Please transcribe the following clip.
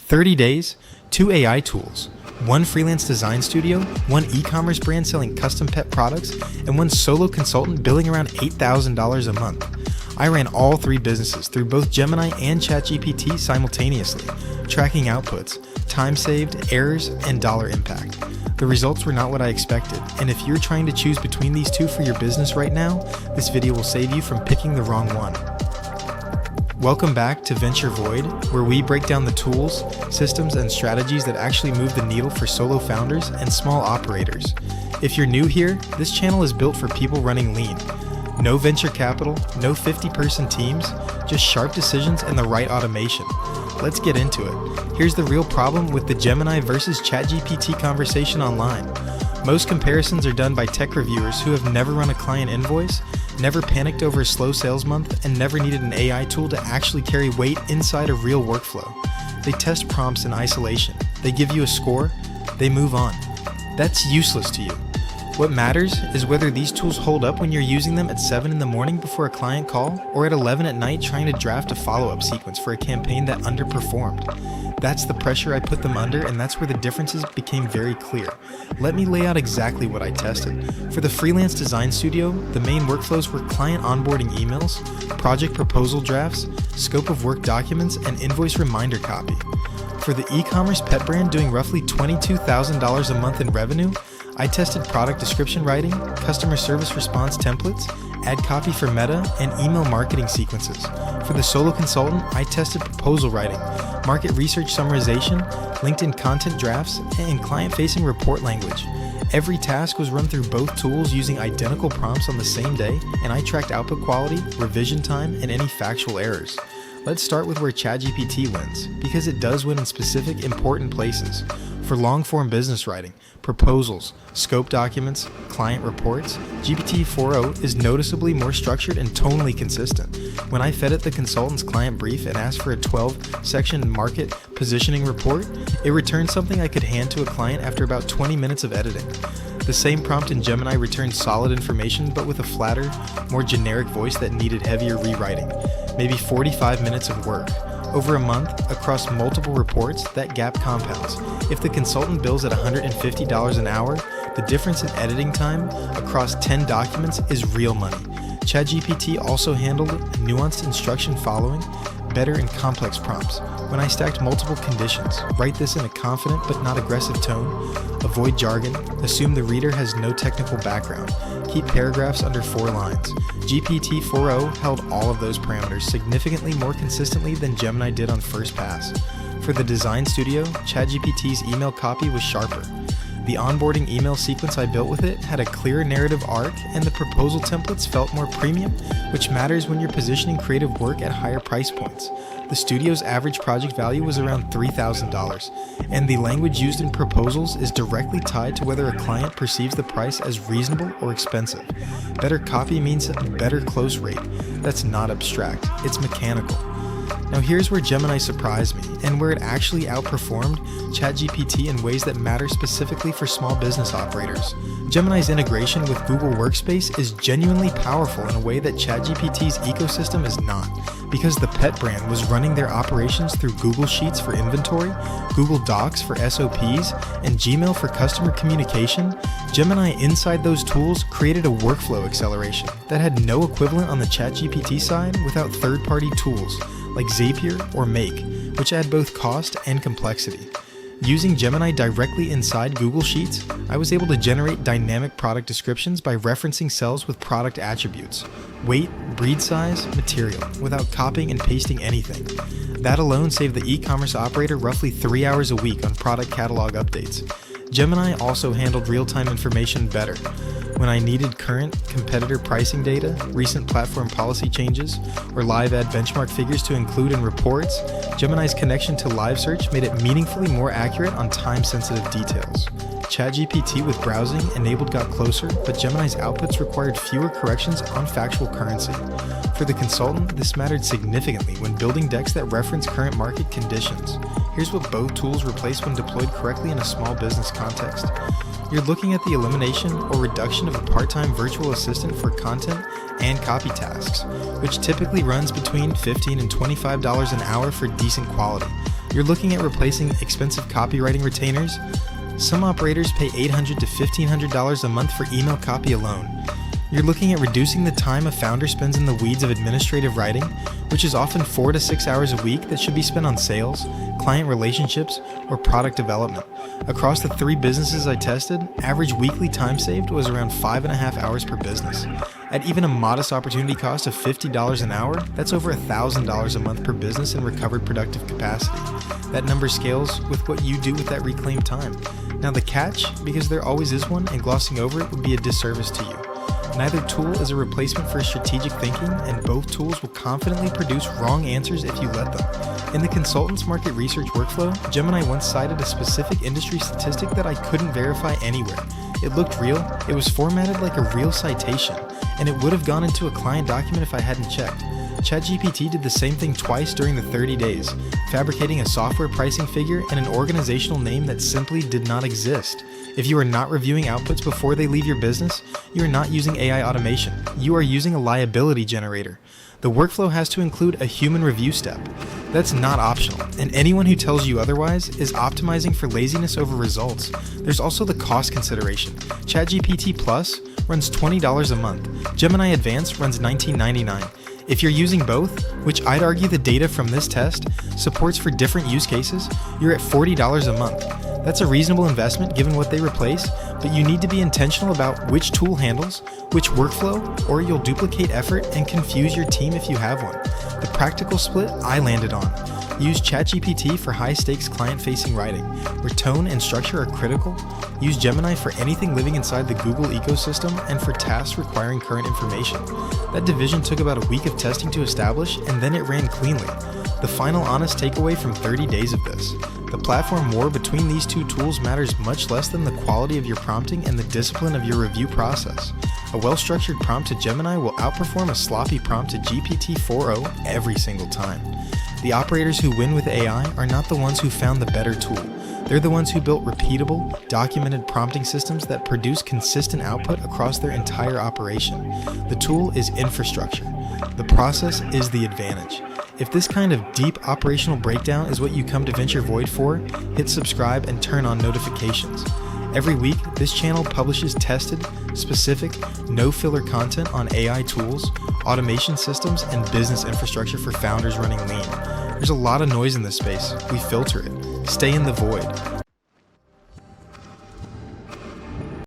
30 days, 2 AI tools, 1 freelance design studio, 1 e-commerce brand selling custom pet products, and 1 solo consultant billing around $8,000 a month. I ran all 3 businesses through both Gemini and ChatGPT simultaneously, tracking outputs, time saved, errors, and dollar impact. The results were not what I expected, and if you're trying to choose between these 2 for your business right now, this video will save you from picking the wrong one. Welcome back to Venture Void, where we break down the tools, systems, and strategies that actually move the needle for solo founders and small operators. If you're new here, this channel is built for people running lean. No venture capital, no 50-person teams, just sharp decisions and the right automation. Let's get into it. Here's the real problem with the Gemini versus ChatGPT conversation online. Most comparisons are done by tech reviewers who have never run a client invoice, never panicked over a slow sales month, and never needed an AI tool to actually carry weight inside a real workflow. They test prompts in isolation. They give you a score. They move on. That's useless to you. What matters is whether these tools hold up when you're using them at 7 in the morning before a client call or at 11 at night trying to draft a follow-up sequence for a campaign that underperformed. That's the pressure I put them under, and that's where the differences became very clear. Let me lay out exactly what I tested. For the freelance design studio, the main workflows were client onboarding emails, project proposal drafts, scope of work documents, and invoice reminder copy. For the e-commerce pet brand doing roughly $22,000 a month in revenue, I tested product description writing, customer service response templates, ad copy for Meta, and email marketing sequences. For the solo consultant, I tested proposal writing, market research summarization, LinkedIn content drafts, and client-facing report language. Every task was run through both tools using identical prompts on the same day, and I tracked output quality, revision time, and any factual errors. Let's start with where ChatGPT wins, because it does win in specific important places. For long-form business writing, proposals, scope documents, client reports, GPT-4o is noticeably more structured and tonally consistent. When I fed it the consultant's client brief and asked for a 12-section market positioning report, it returned something I could hand to a client after about 20 minutes of editing. The same prompt in Gemini returned solid information, but with a flatter, more generic voice that needed heavier rewriting. Maybe 45 minutes of work. Over a month, across multiple reports, that gap compounds. If the consultant bills at $150 an hour, the difference in editing time across 10 documents is real money. ChatGPT also handled nuanced instruction following, better and complex prompts. When I stacked multiple conditions, write this in a confident but not aggressive tone, avoid jargon, assume the reader has no technical background, keep paragraphs under 4 lines. GPT-4o held all of those parameters significantly more consistently than Gemini did on first pass. For the design studio, ChatGPT's email copy was sharper. The onboarding email sequence I built with it had a clearer narrative arc, and the proposal templates felt more premium, which matters when you're positioning creative work at higher price points. The studio's average project value was around $3,000, and the language used in proposals is directly tied to whether a client perceives the price as reasonable or expensive. Better copy means better close rate. That's not abstract, it's mechanical. Now here's where Gemini surprised me, and where it actually outperformed ChatGPT in ways that matter specifically for small business operators. Gemini's integration with Google Workspace is genuinely powerful in a way that ChatGPT's ecosystem is not, because the pet brand was running their operations through Google Sheets for inventory, Google Docs for SOPs, and Gmail for customer communication. Gemini inside those tools created a workflow acceleration that had no equivalent on the ChatGPT side without third-party tools like Zapier or Make, which add both cost and complexity. Using Gemini directly inside Google Sheets, I was able to generate dynamic product descriptions by referencing cells with product attributes, weight, breed size, material, without copying and pasting anything. That alone saved the e-commerce operator roughly 3 hours a week on product catalog updates. Gemini also handled real-time information better. When I needed current competitor pricing data, recent platform policy changes, or live ad benchmark figures to include in reports, Gemini's connection to live search made it meaningfully more accurate on time-sensitive details. ChatGPT with browsing enabled got closer, but Gemini's outputs required fewer corrections on factual currency. For the consultant, this mattered significantly when building decks that reference current market conditions. Here's what both tools replace when deployed correctly in a small business context. You're looking at the elimination or reduction of a part-time virtual assistant for content and copy tasks, which typically runs between $15 and $25 an hour for decent quality. You're looking at replacing expensive copywriting retainers. Some operators pay $800 to $1,500 a month for email copy alone. You're looking at reducing the time a founder spends in the weeds of administrative writing, which is often 4 to 6 hours a week that should be spent on sales, client relationships, or product development. Across the 3 businesses I tested, average weekly time saved was around 5.5 hours per business. At even a modest opportunity cost of $50 an hour, that's over $1,000 a month per business in recovered productive capacity. That number scales with what you do with that reclaimed time. Now the catch, because there always is one, and glossing over it would be a disservice to you. Neither tool is a replacement for strategic thinking, and both tools will confidently produce wrong answers if you let them. In the consultant's market research workflow, Gemini once cited a specific industry statistic that I couldn't verify anywhere. It looked real, it was formatted like a real citation, and it would have gone into a client document if I hadn't checked. ChatGPT did the same thing twice during the 30 days, fabricating a software pricing figure and an organizational name that simply did not exist. If you are not reviewing outputs before they leave your business, you are not using AI automation. You are using a liability generator. The workflow has to include a human review step. That's not optional, and anyone who tells you otherwise is optimizing for laziness over results. There's also the cost consideration. ChatGPT Plus runs $20 a month. Gemini Advanced runs $19.99. If you're using both, which I'd argue the data from this test supports for different use cases, you're at $40 a month. That's a reasonable investment given what they replace, but you need to be intentional about which tool handles, which workflow, or you'll duplicate effort and confuse your team if you have one. The practical split I landed on. Use ChatGPT for high-stakes client-facing writing, where tone and structure are critical. Use Gemini for anything living inside the Google ecosystem and for tasks requiring current information. That division took about a week of testing to establish, and then it ran cleanly. The final honest takeaway from 30 days of this. The platform war between these 2 tools matters much less than the quality of your prompting and the discipline of your review process. A well-structured prompt to Gemini will outperform a sloppy prompt to GPT-4o every single time. The operators who win with AI are not the ones who found the better tool. They're the ones who built repeatable, documented prompting systems that produce consistent output across their entire operation. The tool is infrastructure. The process is the advantage. If this kind of deep operational breakdown is what you come to Venture Void for, hit subscribe and turn on notifications. Every week, this channel publishes tested, specific, no-filler content on AI tools, automation systems, and business infrastructure for founders running lean. There's a lot of noise in this space. We filter it. Stay in the void.